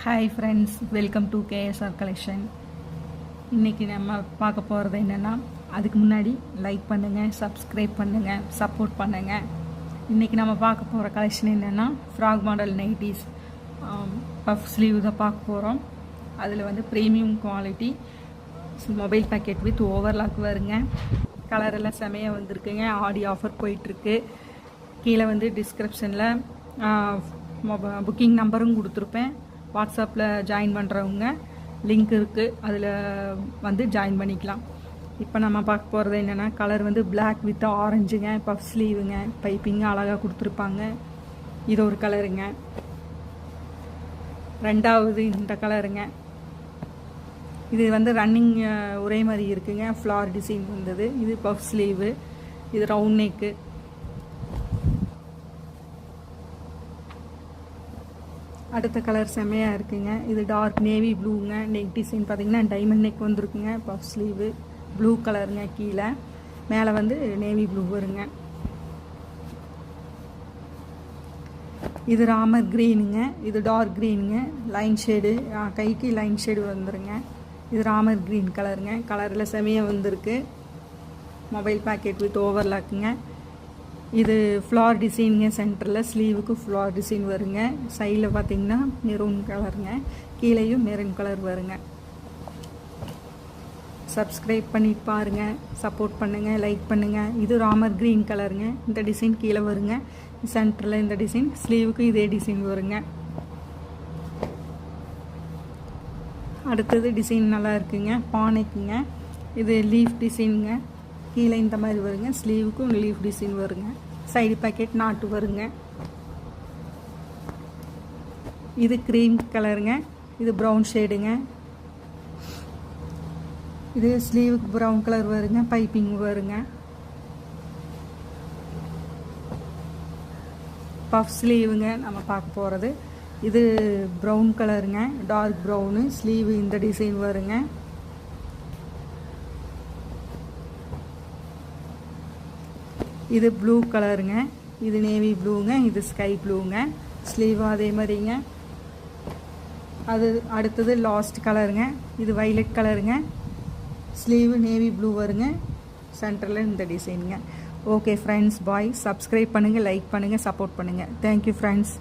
Hi friends, welcome to KSR collection. இன்றைக்கி நம்ம பார்க்க போகிறது என்னென்னா, அதுக்கு முன்னாடி லைக் பண்ணுங்கள், சப்ஸ்கிரைப் பண்ணுங்கள், சப்போர்ட் பண்ணுங்கள். இன்றைக்கி நம்ம பார்க்க போகிற கலெக்ஷன் என்னென்னா, frock model nighties puff sleeve தான் பார்க்க போகிறோம். அதில் வந்து premium quality mobile packet with overlock வருங்க. கலரெல்லாம் செமையாக வந்திருக்குங்க. ஆடி ஆஃபர் போயிட்டுருக்கு. கீழே வந்து டிஸ்கிரிப்ஷனில் புக்கிங் நம்பரும் கொடுத்துருப்பேன். வாட்ஸ்அப்பில் ஜாயின் பண்ணுறவங்க லிங்க் இருக்குது, அதில் வந்து ஜாயின் பண்ணிக்கலாம். இப்போ நம்ம பார்க்க போகிறது என்னென்னா, கலர் வந்து பிளாக் வித் ஆரஞ்சுங்க, பஃப் ஸ்லீவுங்க, பைப்பிங்க அழகாக கொடுத்துருப்பாங்க. இது ஒரு கலருங்க. ரெண்டாவது இந்த கலருங்க. இது வந்து ரன்னிங் ஒரே மாதிரி இருக்குங்க. ஃப்ளார் டிசைன் வந்தது. இது பஃப் ஸ்லீவு, இது ரவுண்ட் நெக்கு. அடுத்த கலர் செம்மையாக இருக்குங்க. இது டார்க் நேவி ப்ளூங்க. நெக் டிசைன் பார்த்திங்கன்னா டைமண்ட் நெக் வந்துருக்குங்க. பஃப் ஸ்லீவு ப்ளூ கலருங்க. கீழே மேலே வந்து நேவி ப்ளூ வருங்க. இது ராமர் க்ரீனுங்க. இது டார்க் க்ரீனுங்க. லைன் ஷேடு, கைக்கு லைன் ஷேடு வந்துருங்க. இது ராமர் க்ரீன் கலருங்க. கலரில் செமையாக வந்திருக்கு. மொபைல் பேக்கெட் வித் ஓவர்லாக்குங்க. இது ஃப்ளார் டிசைனுங்க. சென்டரில் ஸ்லீவுக்கு ஃப்ளார் டிசைன் வருங்க. சைடில் பார்த்திங்கன்னா மெரூன் கலருங்க. கீழேயும் மெரூன் கலர் வருங்க. சப்ஸ்கிரைப் பண்ணி பாருங்கள், சப்போர்ட் பண்ணுங்கள், லைக் பண்ணுங்கள். இது ராமர் க்ரீன் கலருங்க. இந்த டிசைன் கீழே வருங்க. சென்டரில் இந்த டிசைன், ஸ்லீவுக்கு இதே டிசைன் வருங்க. அடுத்தது டிசைன் நல்லா இருக்குங்க. பானைக்குங்க. இது லீஃப் டிசைனுங்க. கீழே இந்த மாதிரி வருங்க. ஸ்லீவுக்கும் லீஃப் டிசைன் வருங்க. சைடு பேக்கெட் நாட்டு வருங்க. இது க்ரீம் கலருங்க. இது ப்ரௌன் ஷேடுங்க. இது ஸ்லீவுக்கு ப்ரௌன் கலர் வருங்க. பைப்பிங் வருங்க. பஃப் ஸ்லீவுங்க நம்ம பார்க்க போகிறது. இது ப்ரௌன் கலருங்க. Dark brown. ஸ்லீவு இந்த டிசைன் வருங்க. இது ப்ளூ கலருங்க. இது நேவி ப்ளூங்க. இது ஸ்கை ப்ளூங்க. ஸ்லீவும் அதே மாதிரிங்க. அது அடுத்தது லாஸ்ட் கலருங்க. இது வைலட் கலருங்க. ஸ்லீவு நேவி ப்ளூ வருங்க. சென்டரில் இந்த டிசைனுங்க. ஓகே ஃப்ரெண்ட்ஸ், பாய். சப்ஸ்கிரைப் பண்ணுங்கள், லைக் பண்ணுங்கள், சப்போர்ட் பண்ணுங்கள். Thank you friends.